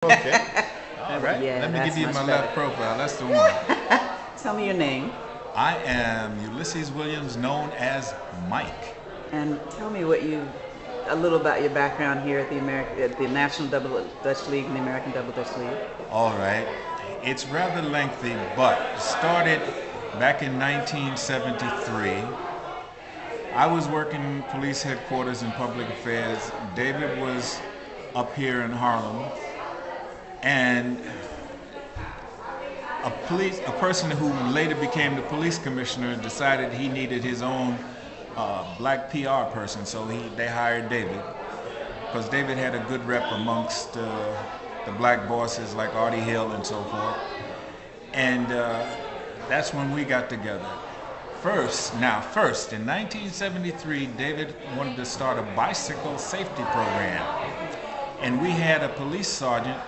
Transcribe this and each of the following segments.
Okay. All right. Yeah, Let me give you my better. left profile. That's the one. Tell me your name I am Ulysses Williams, known as Mike. and tell me a little about your background here at the National Double Dutch League and the American Double Dutch League. All right. It's rather lengthy, but it started back in 1973. I was working police headquarters in public affairs. David was up here in Harlem, and a person who later became the police commissioner decided he needed his own black PR person, so they hired David, because David had a good rep amongst the black bosses like Artie Hill and so forth. And that's when we got together. First, in 1973, David wanted to start a bicycle safety program. And we had a police sergeant,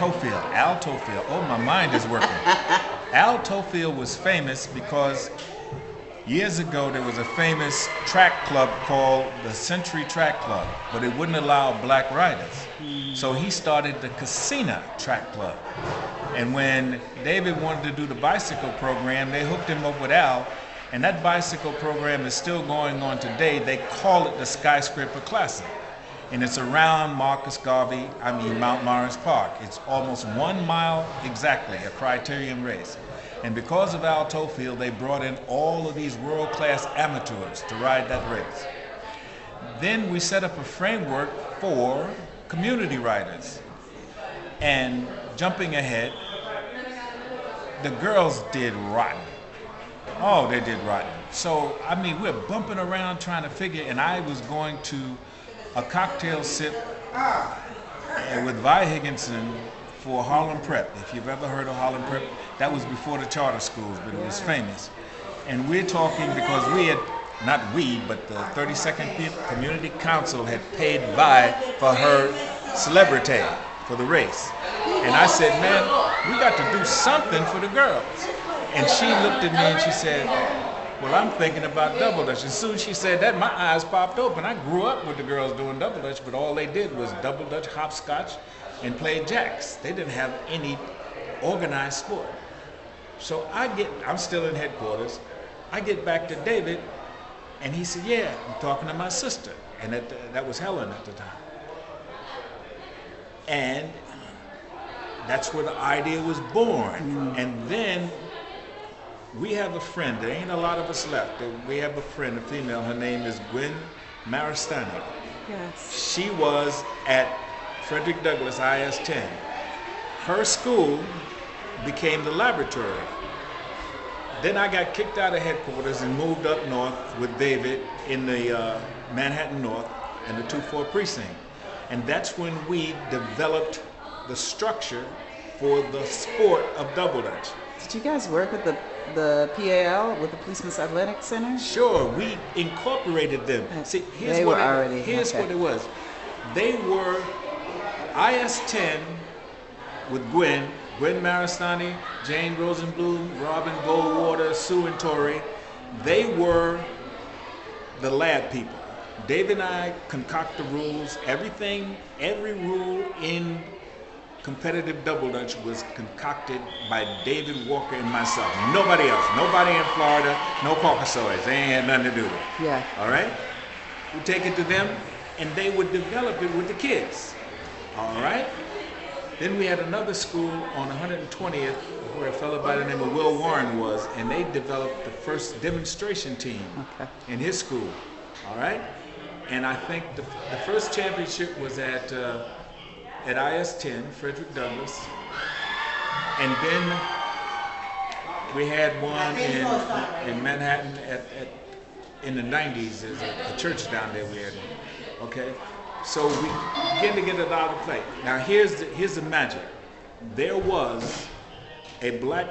Al Tofield. Oh, my mind is working. Al Tofield was famous because years ago there was a famous track club called the Century Track Club, but it wouldn't allow black riders. So he started the Casino Track Club. And when David wanted to do the bicycle program, they hooked him up with Al, and that bicycle program is still going on today. They call it the Skyscraper Classic. And it's around Mount Morris Park. It's almost 1 mile exactly, a criterium race. And because of Al Tofield, they brought in all of these world-class amateurs to ride that race. Then we set up a framework for community riders. And jumping ahead, the girls did rotten. Oh, they did rotten. So, we're bumping around trying to figure, and I was going to a cocktail sip with Vi Higginson for Harlem Prep. If you've ever heard of Harlem Prep, that was before the charter schools, but it was famous. And we're talking because but the 32nd Community Council had paid Vi for her celebrity for the race. And I said, man, we got to do something for the girls. And she looked at me and she said, well, I'm thinking about double dutch. As soon as she said that, my eyes popped open. I grew up with the girls doing double dutch, but all they did was double dutch, hopscotch, and play jacks. They didn't have any organized sport. So I'm still in headquarters. I get back to David, and he said, yeah, I'm talking to my sister. And that was Helen at the time. And that's where the idea was born. And then we have a friend. There ain't a lot of us left. We have a friend, a female. Her name is Gwen Maristani. Yes. She was at Frederick Douglass IS-10. Her school became the laboratory. Then I got kicked out of headquarters and moved up north with David in the Manhattan North and the 2-4 precinct. And that's when we developed the structure for the sport of double dutch. Did you guys work with the PAL, with the Policeman's Athletic Center? Sure, we incorporated them. See, here's what it was. They were IS-10 with Gwen Maristani, Jane Rosenblum, Robin Goldwater, Sue and Tori. They were the lab people. David and I concoct the rules. Every rule in competitive double dutch was concocted by David Walker and myself. Nobody else. Nobody in Florida. No Caucasoids. They ain't had nothing to do with it. Yeah. All right? We take it to them, and they would develop it with the kids. All right? Then we had another school on 120th where a fellow by the name of Will Warren was, and they developed the first demonstration team in his school. All right? And I think the first championship was at IS-10, Frederick Douglass. And then we had one in Manhattan in the 90s. There's a church down there we had one. Okay? So we began to get it out of play. Now here's the magic. There was a black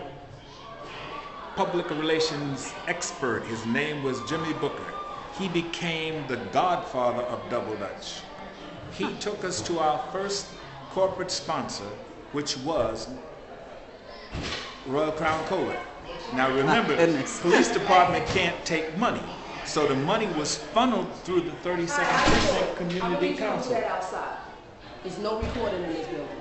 public relations expert. His name was Jimmy Booker. He became the godfather of double dutch. He took us to our first corporate sponsor, which was Royal Crown Cola. Now remember, police department can't take money. So the money was funneled through the 32nd Precinct Community Council. There's no recording in this building.